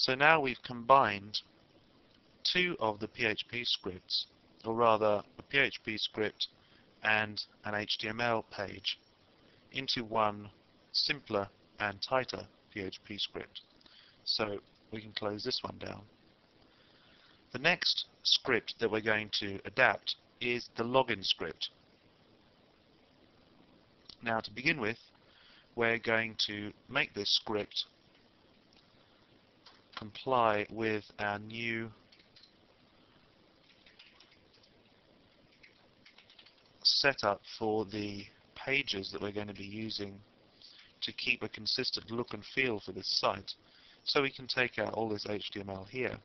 So now we've combined two of the PHP scripts, or rather a PHP script and an HTML page, into one simpler and tighter PHP script. So we can close this one down. The next script that we're going to adapt is the login script. Now, to begin with, we're going to make this script comply with our new setup for the pages that we're going to be using to keep a consistent look and feel for this site. So we can take out all this HTML here,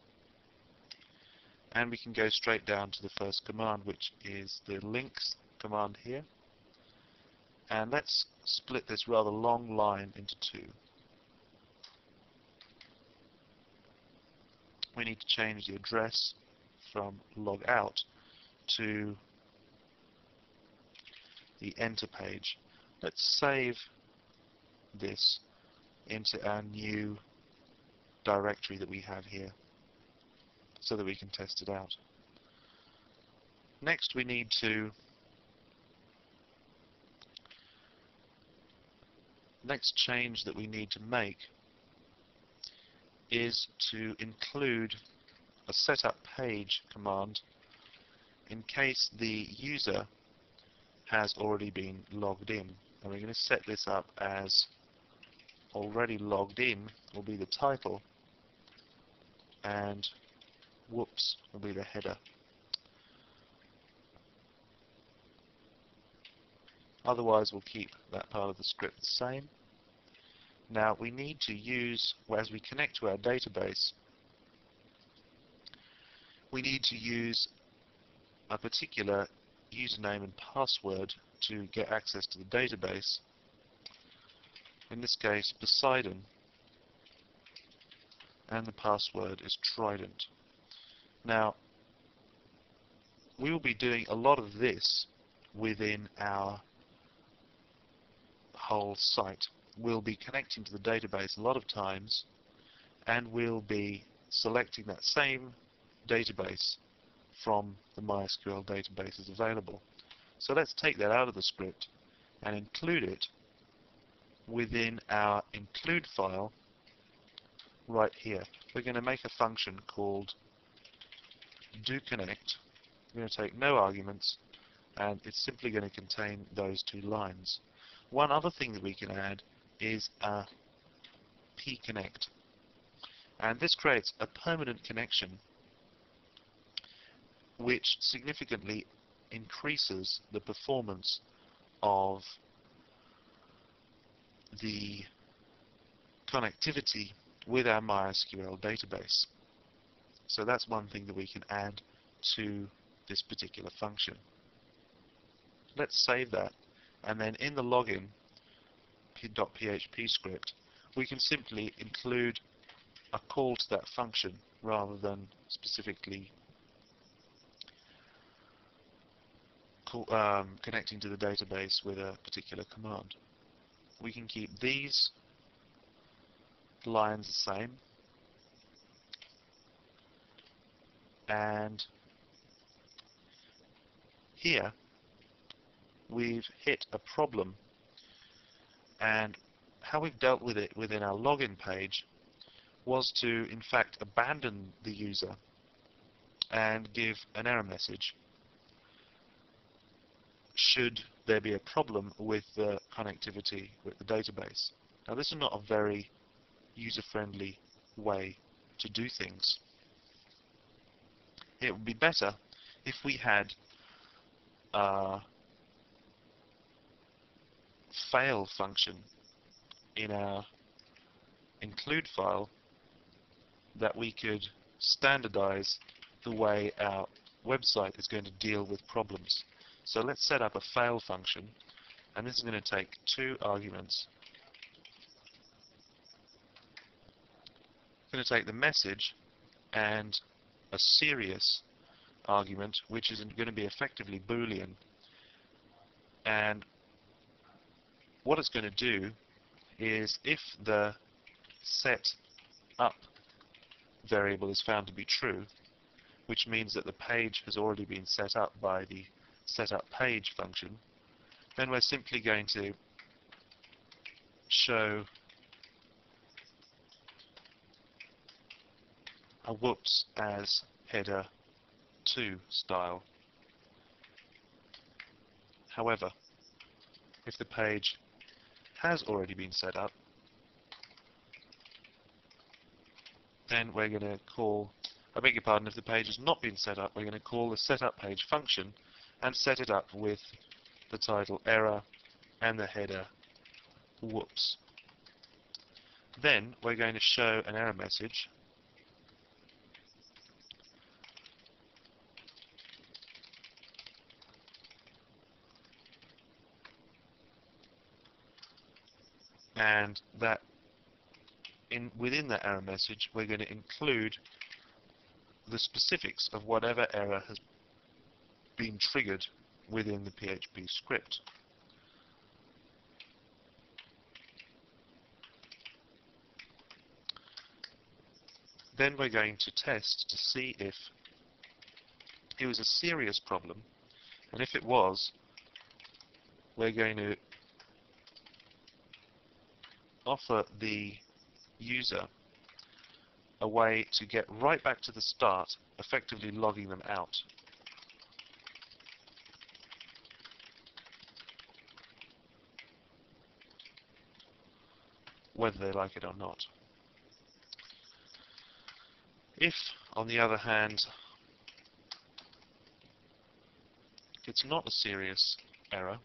and we can go straight down to the first command, which is the links command here. And let's split this rather long line into two. We need to change the address from log out to the enter page. Let's save this into our new directory that we have here so that we can test it out. Next, we need to next change that we need to make is to include a setup page command in case the user has already been logged in. And we're going to set this up as already logged in will be the title, and whoops will be the header. Otherwise, we'll keep that part of the script the same. Now, we need to use, as we connect to our database, we need to use a particular username and password to get access to the database. In this case, Poseidon, and the password is Trident. Now, we will be doing a lot of this within our whole site. We'll be connecting to the database a lot of times, and we'll be selecting that same database from the MySQL databases available. So let's take that out of the script and include it within our include file right here. We're going to make a function called doConnect. We're going to take no arguments, and it's simply going to contain those two lines. One other thing that we can add is a pconnect, and this creates a permanent connection which significantly increases the performance of the connectivity with our MySQL database. So that's one thing that we can add to this particular function. Let's save that, and then in the login .php script we can simply include a call to that function rather than specifically connecting to the database with a particular command. We can keep these lines the same, and here we've hit a problem, and how we've dealt with it within our login page was to in fact abandon the user and give an error message should there be a problem with the connectivity with the database. Now, this is not a very user-friendly way to do things. It would be better if we had a fail function in our include file that we could standardize the way our website is going to deal with problems. So let's set up a fail function, and this is going to take two arguments. It's going to take the message and a serious argument, which is going to be effectively Boolean. And what it's going to do is, if the set up variable is found to be true, which means that the page has already been set up by the setUpPage function, then we're simply going to show a whoops as header 2 style. However, if the page has already been set up, then we're going to call, I beg your pardon, if the page has not been set up, we're going to call the setUpPage function and set it up with the title error and the header whoops. Then we're going to show an error message and that within that error message we're going to include the specifics of whatever error has been triggered within the PHP script. Then we're going to test to see if it was a serious problem, and if it was, we're going to offer the user a way to get right back to the start, effectively logging them out. Whether they like it or not. If, on the other hand, it's not a serious error,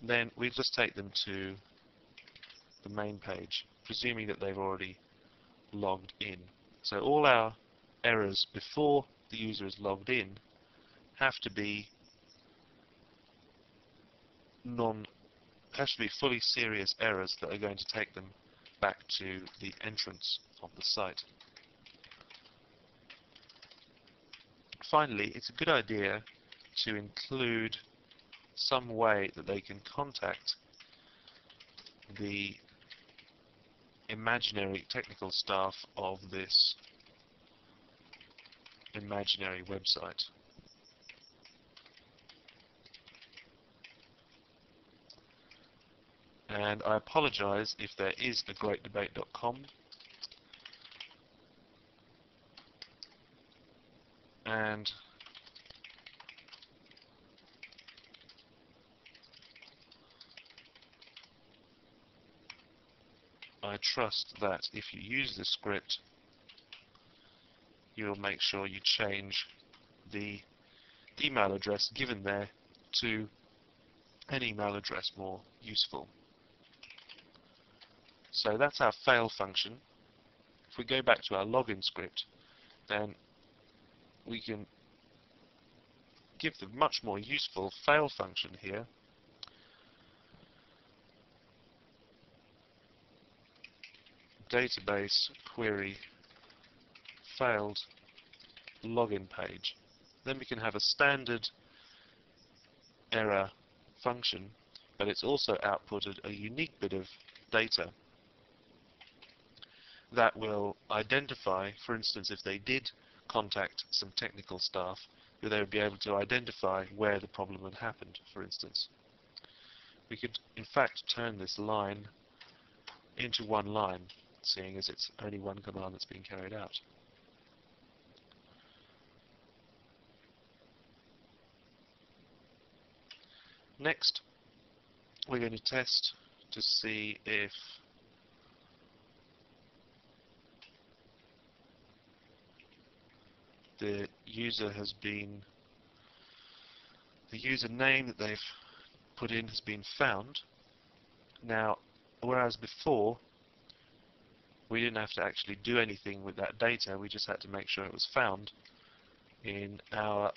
then we just take them to the main page, presuming that they've already logged in. So all our errors before the user is logged in have to be fully serious errors that are going to take them back to the entrance of the site. Finally, it's a good idea to include some way that they can contact the imaginary technical staff of this imaginary website. And I apologize if there is a greatdebate.com, and I trust that if you use this script, you'll make sure you change the email address given there to an email address more useful. So that's our fail function. If we go back to our login script, then we can give the much more useful fail function here. Database query failed login page. Then we can have a standard error function, but it's also outputted a unique bit of data that will identify, for instance, if they did contact some technical staff, they would be able to identify where the problem had happened, for instance. We could, in fact, turn this line into one line, seeing as it's only one command that's being carried out. Next, we're going to test to see if the user has been, the username that they've put in has been found. Now, whereas before we didn't have to actually do anything with that data, we just had to make sure it was found. In our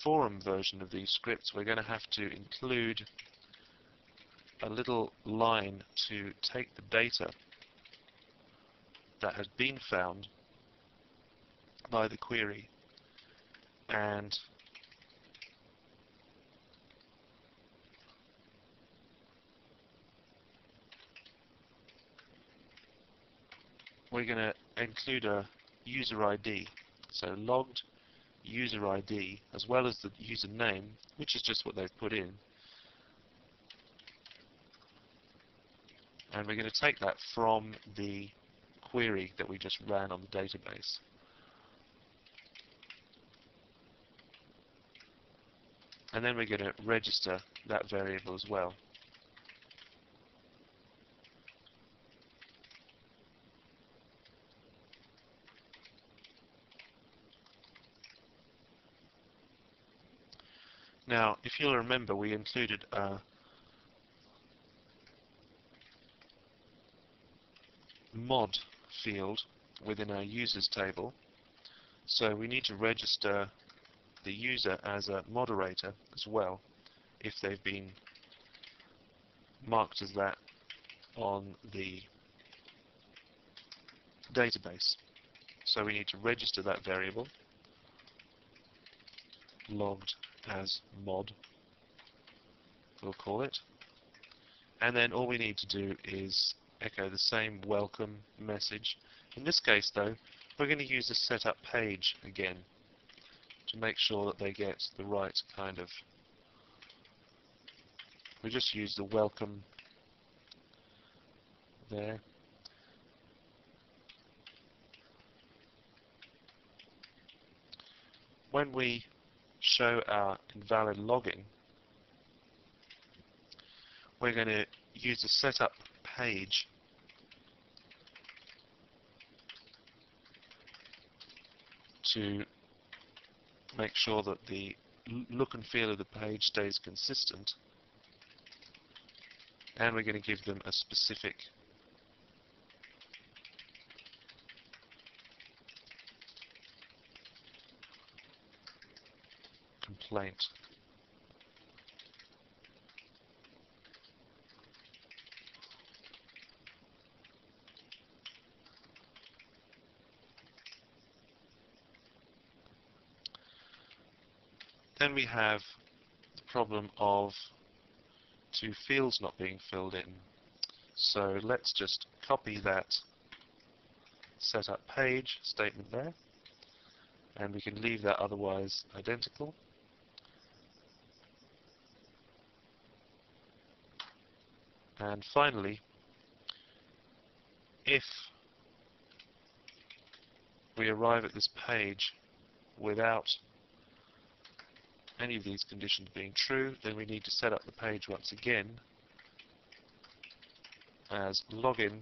forum version of these scripts, we're going to have to include a little line to take the data that has been found by the query and we're going to include a user ID. So logged user ID as well as the user name, which is just what they've put in. And we're going to take that from the query that we just ran on the database. And then we're going to register that variable as well. Now, if you'll remember, we included a mod field within our users table. So we need to register the user as a moderator as well, if they've been marked as that on the database. So we need to register that variable, logged as mod, we'll call it. And then all we need to do is echo the same welcome message. In this case, though, we're going to use the setup page again to make sure that they get the right kind of... We just use the welcome there. When we show our invalid logging, we're going to use the setup page to make sure that the look and feel of the page stays consistent, and we're going to give them a specific complaint. Then we have the problem of two fields not being filled in. So let's just copy that setup page statement there, and we can leave that otherwise identical. And finally, if we arrive at this page without any of these conditions being true, then we need to set up the page once again as login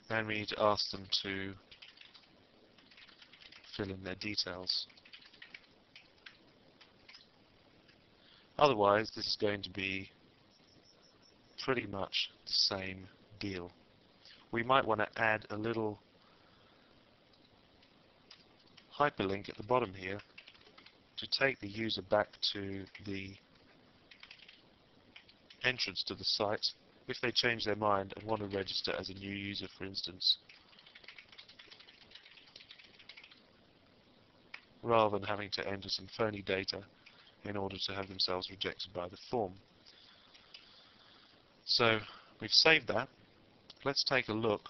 and we need to ask them to fill in their details. Otherwise, this is going to be pretty much the same deal. We might want to add a little hyperlink at the bottom here to take the user back to the entrance to the site if they change their mind and want to register as a new user, for instance, rather than having to enter some phony data in order to have themselves rejected by the form. So we've saved that. Let's take a look.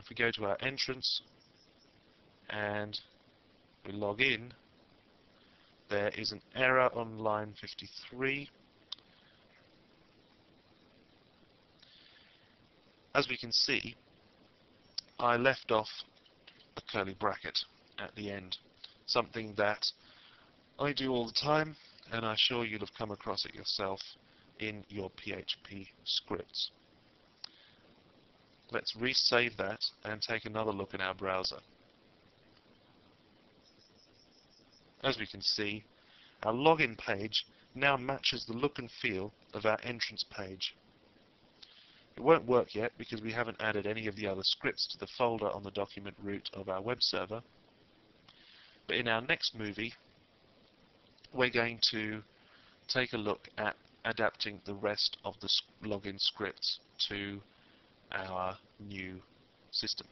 If we go to our entrance and we log in, there is an error on line 53. As we can see, I left off a curly bracket at the end, something that I do all the time, and I'm sure you'll have come across it yourself in your PHP scripts. Let's resave that and take another look in our browser. As we can see, our login page now matches the look and feel of our entrance page. It won't work yet because we haven't added any of the other scripts to the folder on the document root of our web server. But in our next movie, we're going to take a look at adapting the rest of the login scripts to our new system.